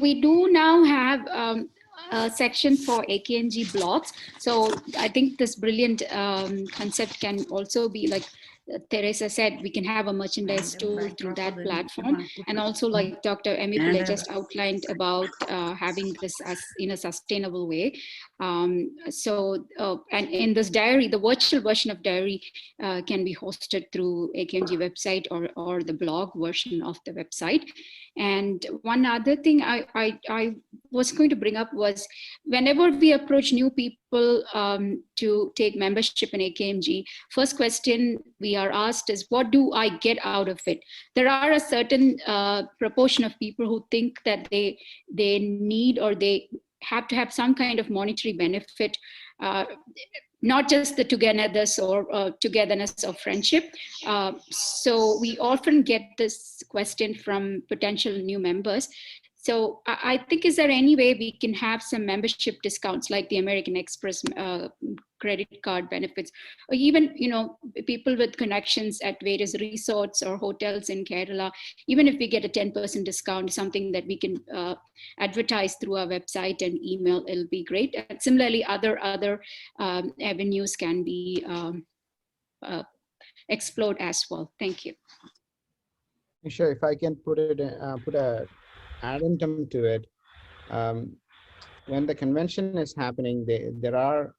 we do now have a section for AKMG blogs. So I think this brilliant concept can also be like Teresa said, we can have a merchandise tool through that platform. And also like Dr. Emipule just outlined about having this as in a sustainable way. And in this diary, the virtual version of diary can be hosted through AKMG website or the blog version of the website. And one other thing I was going to bring up was whenever we approach new people to take membership in AKMG, first question we are asked is, what do I get out of it? There are a certain proportion of people who think that they need or they have to have some kind of monetary benefit, not just the togetherness of friendship. So we often get this question from potential new members. So I think, is there any way we can have some membership discounts like the American Express credit card benefits, or even, people with connections at various resorts or hotels in Kerala, even if we get a 10% discount, something that we can advertise through our website and email, it'll be great. And similarly, other avenues can be explored as well. Thank you. Sure, if I can put a addendum to it. When the convention is happening, there are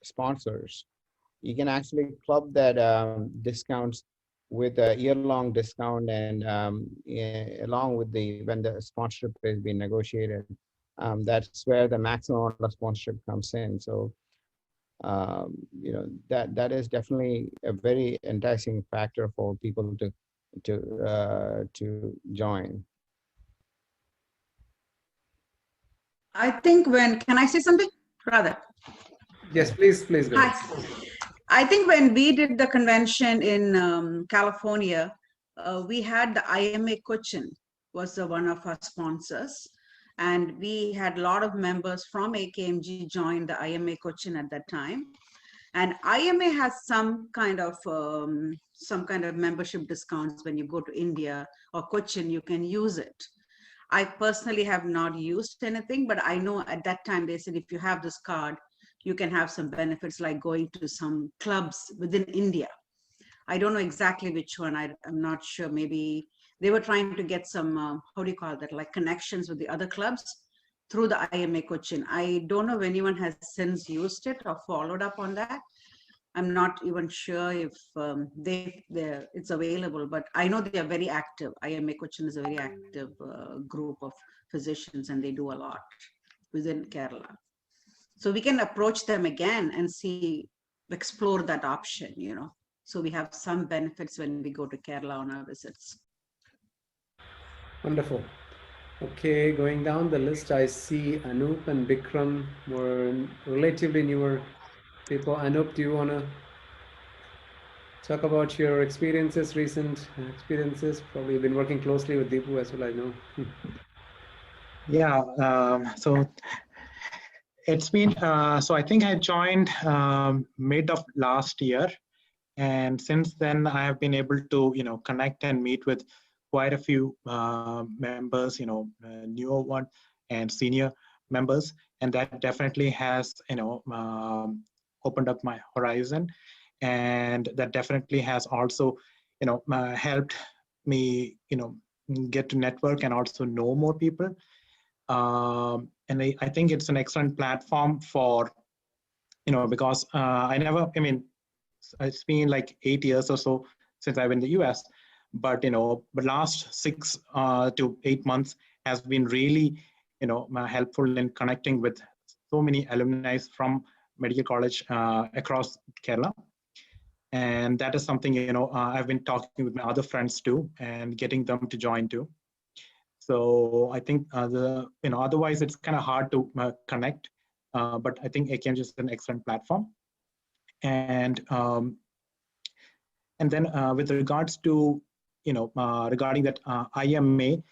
sponsors. You can actually club that discounts with a year-long discount, and along with when the sponsorship is being negotiated, that's where the maximum amount of sponsorship comes in. So that is definitely a very enticing factor for people to join. I think can I say something, Radha? Yes, please go ahead. I think when we did the convention in California, we had the IMA Cochin was one of our sponsors. And we had a lot of members from AKMG join the IMA Cochin at that time. And IMA has some kind of membership discounts when you go to India or Cochin, you can use it. I personally have not used anything, but I know at that time they said if you have this card, you can have some benefits like going to some clubs within India. I don't know exactly which one. I'm not sure. Maybe they were trying to get some, how do you call that, like connections with the other clubs through the IMA Cochin. I don't know if anyone has since used it or followed up on that. I'm not even sure if it's available, but I know they are very active. IMA Cochin is a very active group of physicians, and they do a lot within Kerala. So we can approach them again and explore that option, So we have some benefits when we go to Kerala on our visits. Wonderful. Okay, going down the list, I see Anup and Bikram were relatively newer people. Anup, do you want to talk about your recent experiences? Probably you've been working closely with Deepu as well, I know. Yeah, so it's been, so I think I joined mid of last year. And since then, I have been able to, connect and meet with quite a few members, newer one and senior members. And that definitely has, opened up my horizon. And that definitely has also, helped me, get to network and also know more people. And I think it's an excellent platform for, because it's been like 8 years or so since I've been in the US, but, the last 6 to 8 months has been really, helpful in connecting with so many alumni from medical college across Kerala. And that is something, I've been talking with my other friends too, and getting them to join too. So I think otherwise it's kind of hard to connect, but I think AKMG is an excellent platform. And then with regards to, regarding that IMA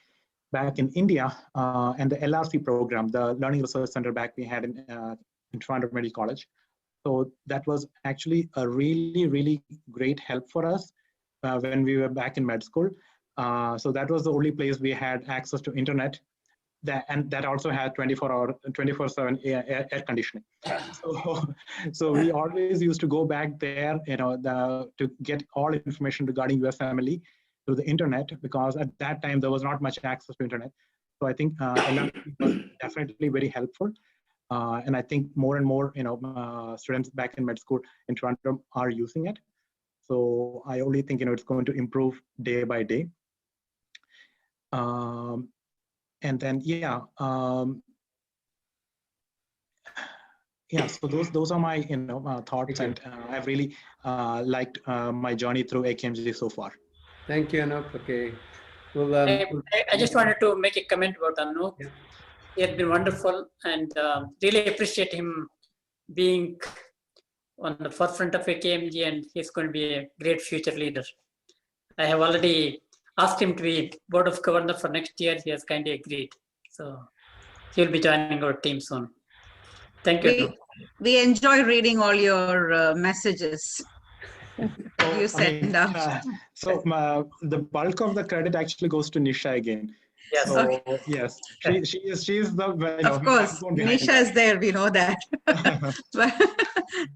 back in India and the LRC program, the Learning Research Center back we had in Trivandrum Medical College. So that was actually a really, really great help for us when we were back in med school. So that was the only place we had access to internet. that also had 24/7 air conditioning. So we always used to go back there, to get all information regarding US Family through the internet, because at that time there was not much access to internet. So I think LMP was definitely very helpful. And I think more and more, students back in med school in Toronto are using it. So I only think, it's going to improve day by day. And then, so those are my, thoughts, and I've really liked my journey through AKMG so far. Thank you, Anup. Okay. Well, I just wanted to make a comment about Anup. Yeah. He has been wonderful, and really appreciate him being on the forefront of AKMG, and he's going to be a great future leader. I have already asked him to be Board of Governor for next year. He has kindly agreed. So he'll be joining our team soon. Thank you. We enjoy reading all your messages you send out. So the bulk of the credit actually goes to Nisha again. Yes. So, Okay. yes, she's the, of course, Nisha is there, we know that.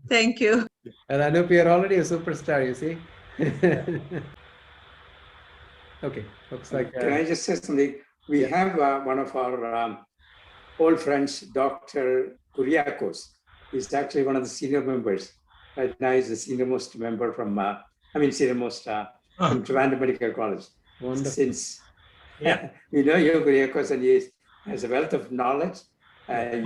Thank you. And Anup, you're already a superstar, you see. Okay, looks like. Can I just say something? We have one of our old friends, Dr. Kuriakos. He's actually one of the senior members. Right now, he's the senior most member from, senior most from Trivandrum Medical College. Wonderful. Since we know you, Kuriakos, and he has a wealth of knowledge. I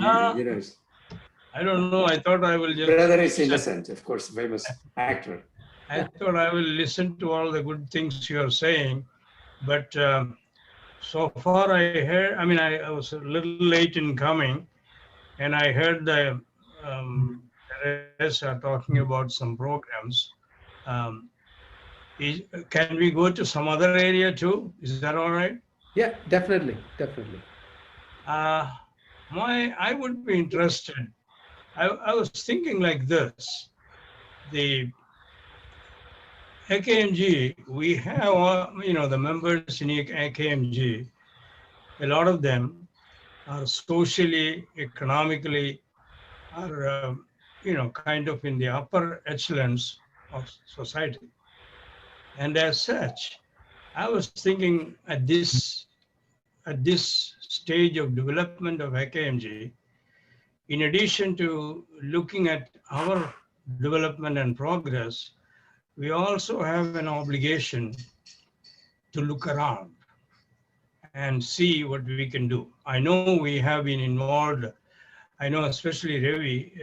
don't know. I thought I will just. Brother is innocent, of course, famous actor. I thought I will listen to all the good things you are saying, but so far I heard. I was a little late in coming, and I heard the Teresa talking about some programs. Can we go to some other area too? Is that all right? Yeah, definitely. I would be interested. I was thinking like this: the AKMG, we have the members in AKMG. A lot of them are socially, economically, are kind of in the upper echelons of society. And as such, I was thinking at this stage of development of AKMG, in addition to looking at our development and progress, we also have an obligation to look around and see what we can do. I know we have been involved. I know especially Ravi,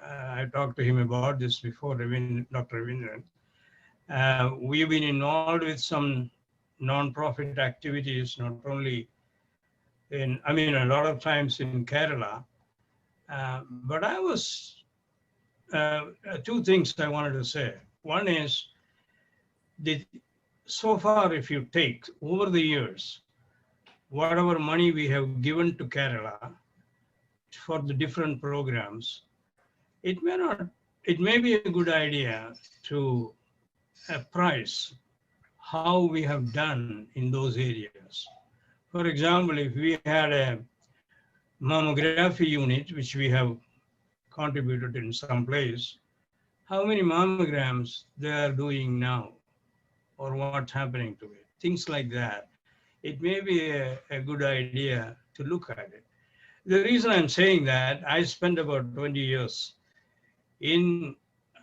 I talked to him about this before, Dr. Ravindran. We've been involved with some non-profit activities, not only a lot of times in Kerala. But I was, two things I wanted to say. One is, so far, if you take over the years, whatever money we have given to Kerala for the different programs, it may be a good idea to price how we have done in those areas. For example, if we had a mammography unit, which we have contributed in some place, how many mammograms they are doing now, or what's happening to it, things like that. It may be a good idea to look at it. The reason I'm saying that, I spent about 20 years in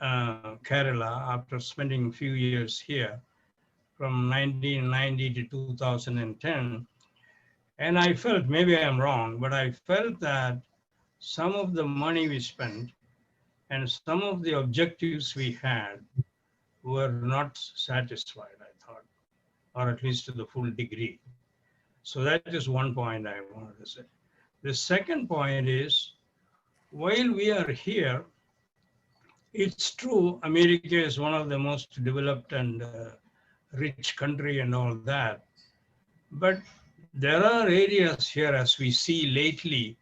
Kerala after spending a few years here from 1990 to 2010. And I felt, maybe I'm wrong, but I felt that some of the money we spent and some of the objectives we had were not satisfied, I thought, or at least to the full degree. So that is one point I wanted to say. The second point is, while we are here, it's true, America is one of the most developed and rich country and all that. But there are areas here, as we see lately,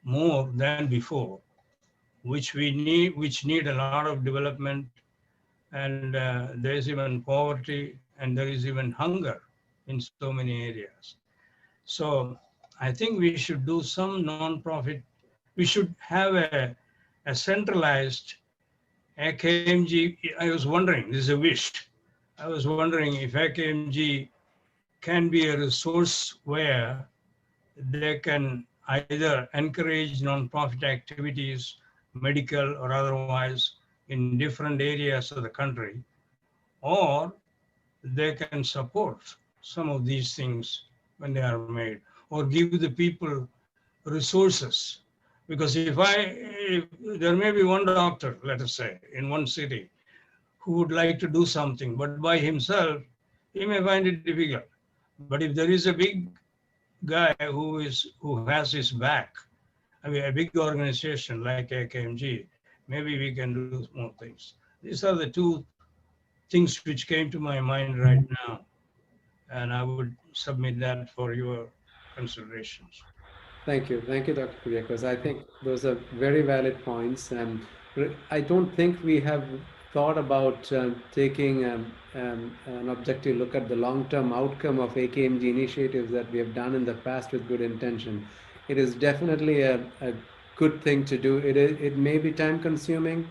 more than before, which need a lot of development, and there is even poverty, and there is even hunger in so many areas. So I think we should do some non-profit. We should have a centralized AKMG. I was wondering, this is a wish. I was wondering if AKMG can be a resource where they can either encourage non-profit activities, medical or otherwise, in different areas of the country, or they can support some of these things when they are made, or give the people resources. Because if there may be one doctor, let us say, in one city, who would like to do something, but by himself, he may find it difficult. But if there is a big guy who has his back, I mean, a big organization like AKMG, maybe we can do more things. These are the two things which came to my mind right now, and I would submit that for your considerations. Thank you, Dr. Kuriakos. I think those are very valid points, and I don't think we have thought about taking an objective look at the long-term outcome of AKMG initiatives that we have done in the past with good intention. It is definitely a good thing to do. It may be time-consuming.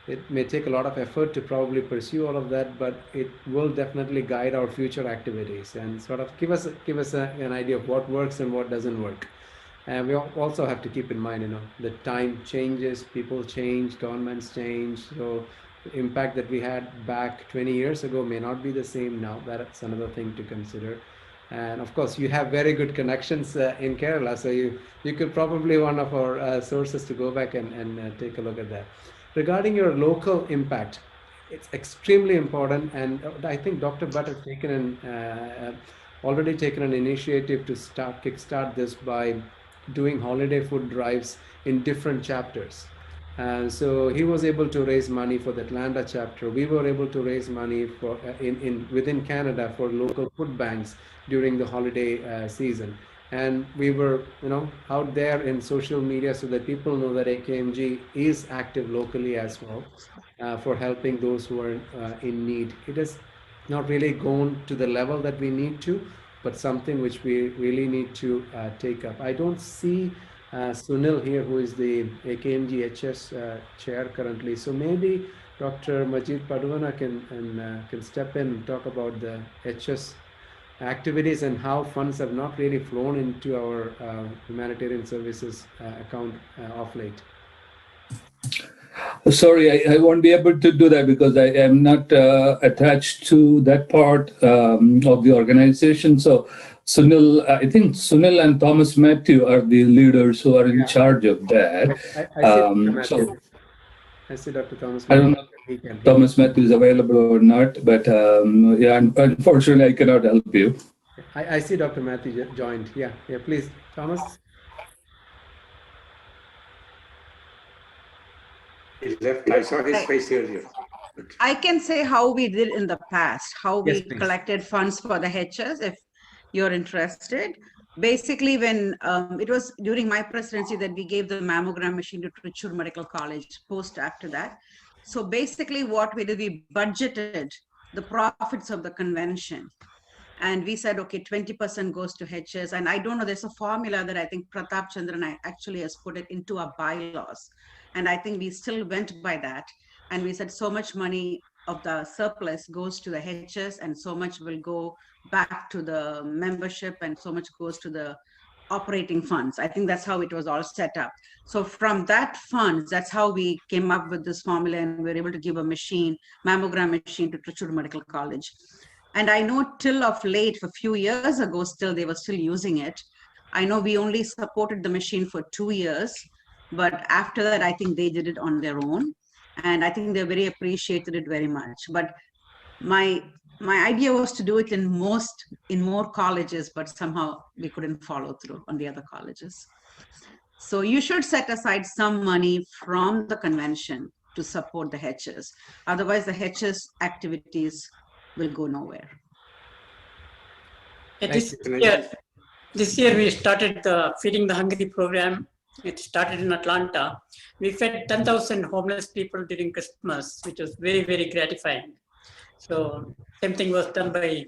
It may take a lot of effort to probably pursue all of that, but it will definitely guide our future activities and sort of give us an idea of what works and what doesn't work. And we also have to keep in mind, the time changes, people change, governments change. So the impact that we had back 20 years ago may not be the same now. That's another thing to consider. And of course, you have very good connections in Kerala. So you could probably one of our sources to go back and take a look at that. Regarding your local impact, it's extremely important. And I think Dr. Bhatt has already taken an initiative to kickstart this by doing holiday food drives in different chapters. And so he was able to raise money for the Atlanta chapter. We were able to raise money for within Canada for local food banks during the holiday season. And we were, out there in social media so that people know that AKMG is active locally as well for helping those who are in need. It has not really gone to the level that we need to, but something which we really need to take up. I don't see Sunil here, who is the AKMG HS chair currently. So maybe Dr. Majid Paduvana can step in and talk about the HS activities and how funds have not really flown into our humanitarian services account of late. Sorry, I won't be able to do that because I am not attached to that part of the organization. So Sunil, I think Sunil and Thomas Matthew are the leaders who are in charge of that. I see Dr. Thomas Matthew. I don't know if Thomas Matthew is available or not, but yeah, unfortunately I cannot help you. I see Dr. Matthew joined. Yeah, please, Thomas. He left. I saw his face earlier. I can say how we did in the past, how we Yes, collected funds for the HS, if you're interested. Basically, when it was during my presidency that we gave the mammogram machine to Trichy Medical College, post after that. So basically what we did, we budgeted the profits of the convention. And we said, okay, 20% goes to HS. And I don't know, there's a formula that I think Pratap Chandran actually has put it into our bylaws. And I think we still went by that. And we said so much money of the surplus goes to the HS and so much will go back to the membership and so much goes to the operating funds. I think that's how it was all set up. So from that funds, that's how we came up with this formula and we were able to give a machine, mammogram machine to Trichy Medical College. And I know till of late, a few years ago, still they were still using it. I know we only supported the machine for 2 years, but after that, I think they did it on their own. And I think they very appreciated it very much. But my idea was to do it in more colleges, but somehow we couldn't follow through on the other colleges. So you should set aside some money from the convention to support the HS. Otherwise, the HS activities will go nowhere. This year we started the Feeding the Hungry program. It started in Atlanta. We fed 10,000 homeless people during Christmas, which was very, very gratifying. So same thing was done by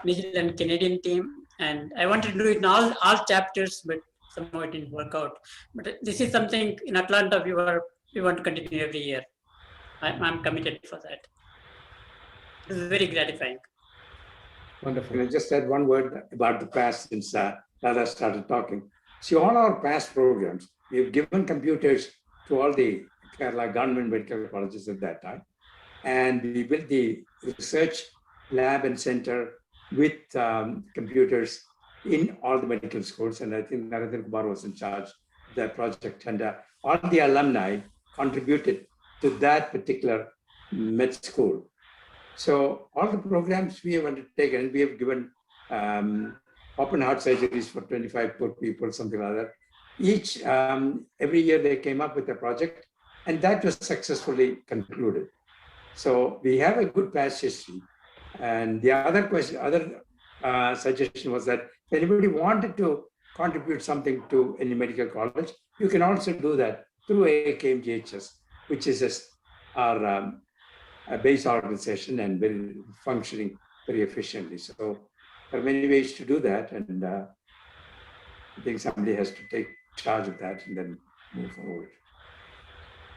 New Zealand Canadian team, And I wanted to do it in all chapters, but somehow it didn't work out. But this is something in Atlanta we want to continue every year. I'm committed for that. This is very gratifying. Wonderful. Can I just add one word about the past since Lala started talking? See, all our past programs, we've given computers to all the Kerala government medical colleges at that time. And we built the research lab and center with computers in all the medical schools. And I think Narendra Kumar was in charge of that project. And all the alumni contributed to that particular med school. So all the programs we have undertaken, we have given open heart surgeries for 25 poor people, something like that. Each, every year they came up with a project, and that was successfully concluded. So we have a good past history. And the other question, suggestion was that if anybody wanted to contribute something to any medical college, you can also do that through AKMGHS, which is our base organization and very functioning very efficiently. So there are many ways to do that, and I think somebody has to take charge of that and then move forward.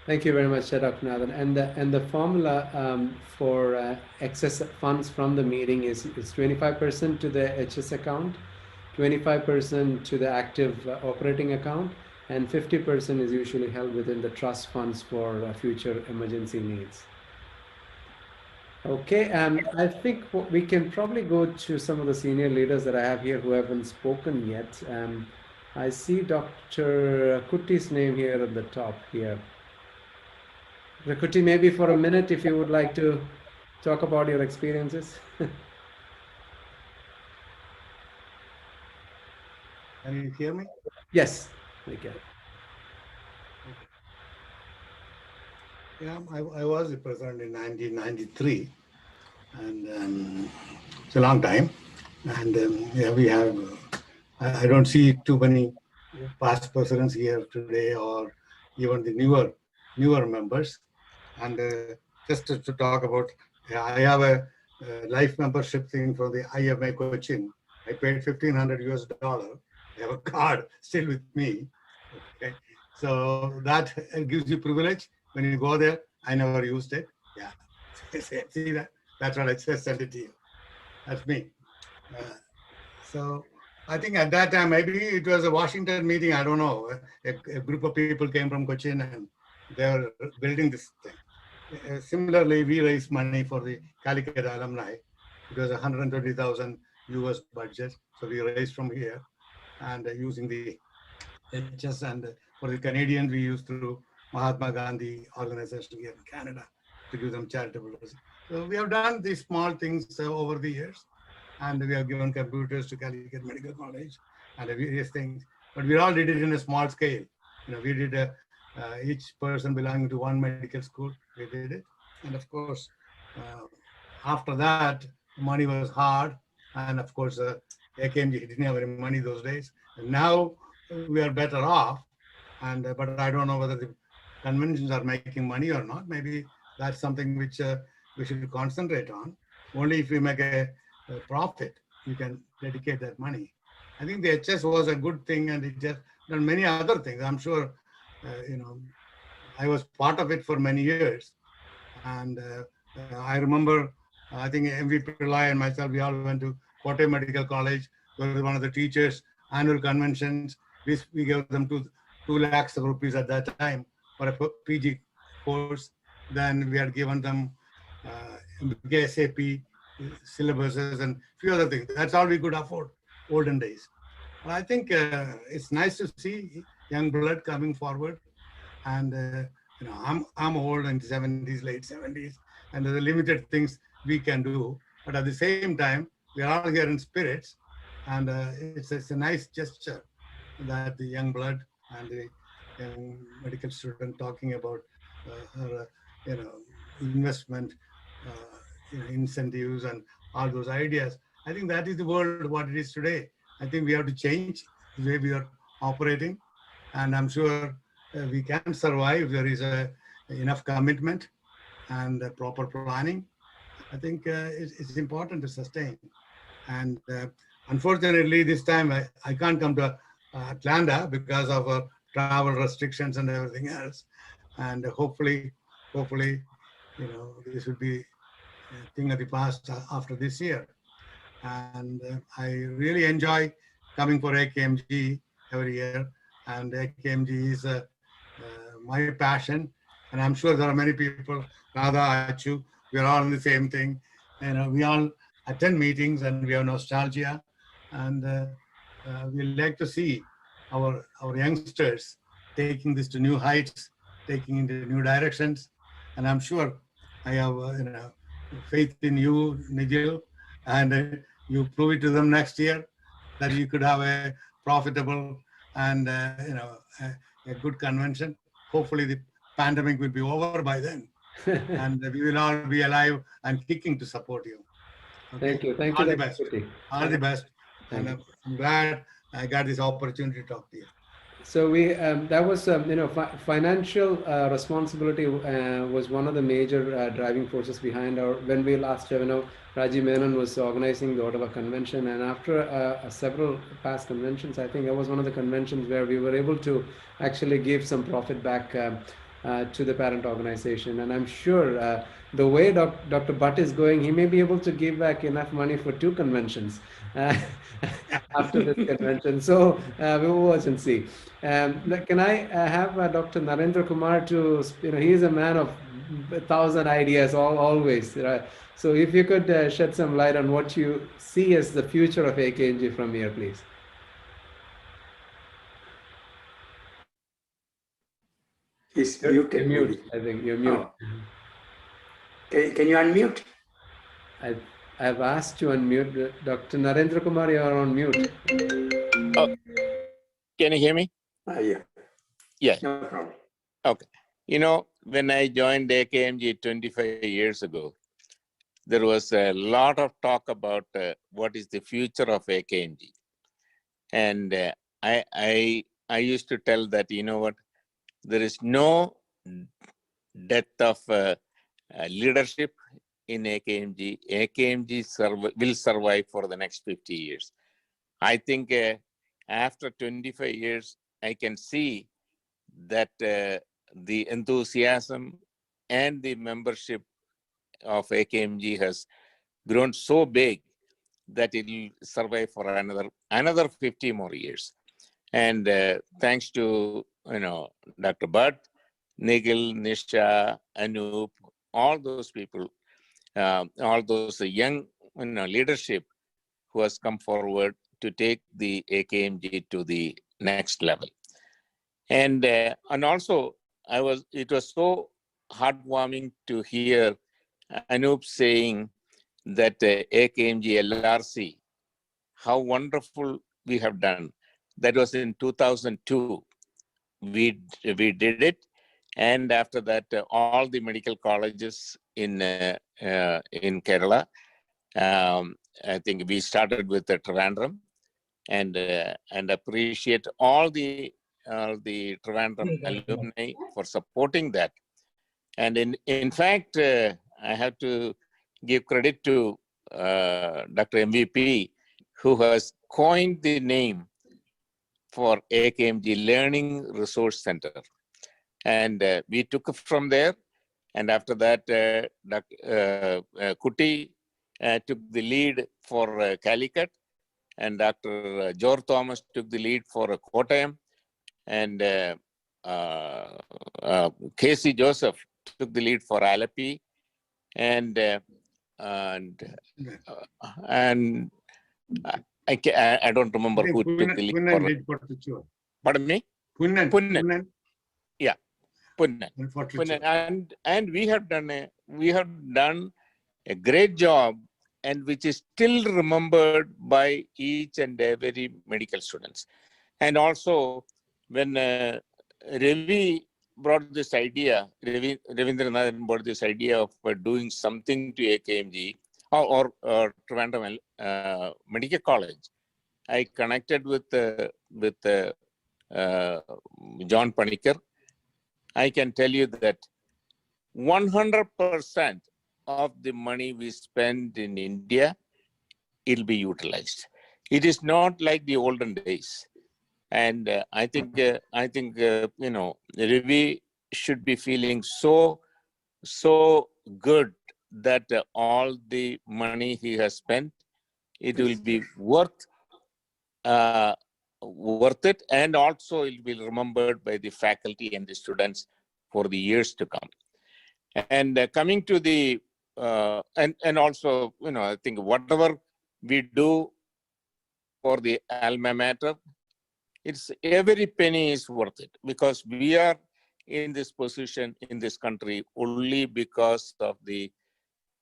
Thank you very much, Dr. Nathan. And the formula for excess funds from the meeting is 25% to the HS account, 25% to the active operating account, and 50% is usually held within the trust funds for future emergency needs. Okay, I think we can probably go to some of the senior leaders that I have here who haven't spoken yet. I see Dr. Kutti's name here at the top here. Dr. Kutti, maybe for a minute, if you would like to talk about your experiences. Can you hear me? Yes, we can. Yeah, I was the president in 1993, and it's a long time. And yeah, we have, I don't see too many past presidents here today, or even the newer members. And just to talk about, I have a life membership thing from the IMA Cochin. I paid $1,500 US. I have a card still with me. Okay, so that gives you privilege. When you go there, I never used it. Yeah, see that? That's what I just sent it to you. That's me. So I think at that time, maybe it was a Washington meeting. I don't know. A group of people came from Cochin and they were building this thing. Similarly, we raised money for the Calicut alumni. It was 120,000 US budget. So we raised from here and using the HS, and for the Canadians, we used through Mahatma Gandhi organization here in Canada to give them charitable. So we have done these small things over the years, and we have given computers to Calicut Medical College and various things. But we all did it in a small scale. You know, we did each person belonging to one medical school. We did it, and of course, after that, money was hard, and of course, AKMG didn't have any money those days. And now we are better off, and but I don't know whether the conventions are making money or not. Maybe that's something which we should concentrate on. Only if we make a profit, you can dedicate that money. I think the HS was a good thing, and it just done many other things. I'm sure, you know, I was part of it for many years. And I remember, I think MVP Pillai and myself, we all went to Kotte Medical College. We were one of the teachers' annual conventions. We gave them 2 lakhs of rupees at that time for a PG course. Then we had given them SAP syllabuses and few other things. That's all we could afford, olden days. And I think it's nice to see young blood coming forward. And you know, I'm old, in the 70s, late 70s, and there's limited things we can do. But at the same time, we are all here in spirits, and it's a nice gesture that the young blood and the young medical student talking about you know, investment, you know, incentives and all those ideas. I think that is the world what it is today. I think we have to change the way we are operating, and I'm sure we can survive if there is enough commitment and proper planning. I think it's important to sustain. And unfortunately, this time I can't come to Atlanta because of travel restrictions and everything else. And hopefully, this will be a thing of the past after this year. And I really enjoy coming for AKMG every year. And AKMG is my passion. And I'm sure there are many people, Radha, Achu, we are all in the same thing. And we all attend meetings and we have nostalgia. And we like to see our youngsters taking this to new heights, taking into new directions. And I'm sure I have faith in you, Nigel, and you prove it to them next year that you could have a profitable and a good convention. Hopefully the pandemic will be over by then and we will all be alive and kicking to support you. Okay? Thank All you, the Dr. best. Kuti. All the best. Thank And you. I'm glad I got this opportunity to talk to you. So we that was financial responsibility was one of the major driving forces behind our when we last Rajiv Menon was organizing the Ottawa convention, and after several past conventions, I think that was one of the conventions where we were able to actually give some profit back to the parent organization. And I'm sure the way Dr. Bhatt is going, he may be able to give back enough money for 2 conventions after this convention. So we will watch and see. Can I have Dr. Narendra Kumar to, he is a man of 1,000 ideas always. So if you could shed some light on what you see as the future of AKMG from here, please. He's You're muted. mute. Maybe. I think you're mute. Can you unmute? I've asked you unmute. Dr. Narendra Kumar, you are on mute. Oh, can you hear me? Yeah. Yeah. No problem. Okay. When I joined AKMG 25 years ago, there was a lot of talk about what is the future of AKMG. And I used to tell that, there is no death of leadership in AKMG. AKMG will survive for the next 50 years. I think after 25 years, I can see that the enthusiasm and the membership of AKMG has grown so big that it will survive for another 50 more years. And thanks to Dr. Bhatt, Nigel, Nisha, Anup, all those people, all those young leadership who has come forward to take the AKMG to the next level. And also it was so heartwarming to hear Anup saying that AKMG LRC, how wonderful we have done. That was in 2002. We did it. And after that, all the medical colleges in Kerala, I think we started with the Trivandrum, and appreciate all the Trivandrum alumni for supporting that. And in fact, I have to give credit to Dr. MVP, who has coined the name for AKMG Learning Resource Center. And we took it from there. And after that, Dr. Kuti took the lead for Calicut, and Dr. George Thomas took the lead for Kottayam, and Casey Joseph took the lead for Alapi, and I don't remember who took the lead for. Pardon me? Punnan. Yeah, Punnan. And we have done a great job, and which is still remembered by each and every medical students. And also, when Ravi brought this idea, Ravindranathan brought this idea of doing something to AKMG or Trivandrum Medical College, I connected with John Panikkar. I can tell you that 100% of the money we spend in India, it'll be utilized. It is not like the olden days. And I think you know, Ravi should be feeling so good that all the money he has spent, it will be uh, worth it, and also it will be remembered by the faculty and the students for the years to come. And coming to the and also, you know, I think whatever we do for the alma mater, it's every penny is worth it, because we are in this position in this country only because of the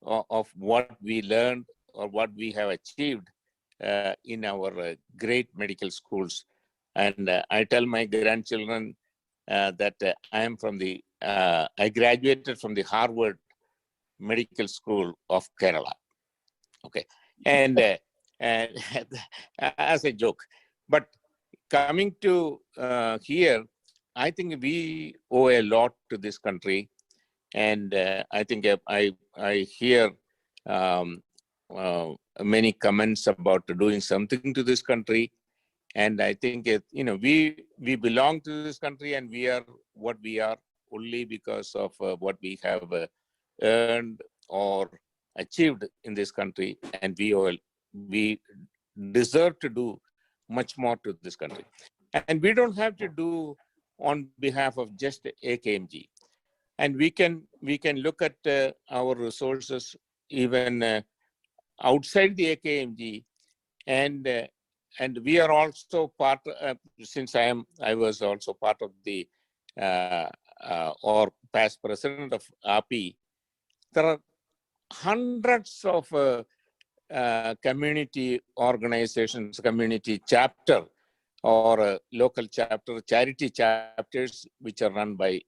of what we learned or what we have achieved in our great medical schools. And I tell my grandchildren that I am from the I graduated from the Harvard Medical School of Kerala. Okay, and as a joke, but coming to here, I think we owe a lot to this country, and I think I hear many comments about doing something to this country, and I think you know, we belong to this country, and we are what we are only because of what we have earned or achieved in this country, and we deserve to do much more to this country. And we don't have to do on behalf of just AKMG. And we can look at our resources even outside the AKMG, and we are also part. Since I was also part of the or past president of API. There are hundreds of community organizations, community chapter or local chapter, charity chapters, which are run by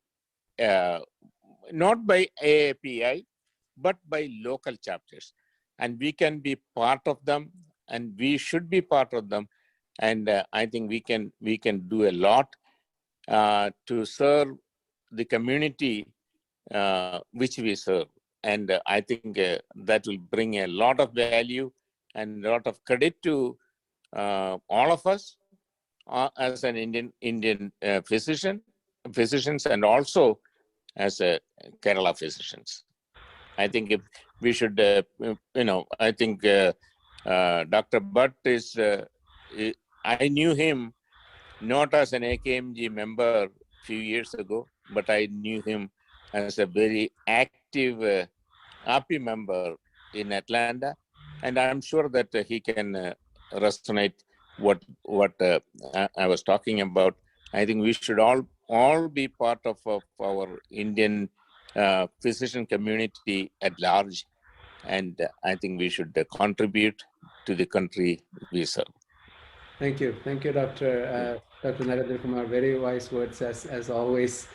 not by AAPI, but by local chapters. And we can be part of them, and we should be part of them. And I think we can do a lot to serve the community which we serve. And I think that will bring a lot of value and a lot of credit to all of us as an Indian physicians, and also as a Kerala physicians. I think if we should, you know, I think Dr. Bhatt is, I knew him not as an AKMG member a few years ago, but I knew him as a very active API member in Atlanta. And I'm sure that he can resonate what I was talking about. I think we should all be part of our Indian physician community at large. And I think we should contribute to the country we serve. Thank you, Dr. Narendra Kumar. Very wise words as always.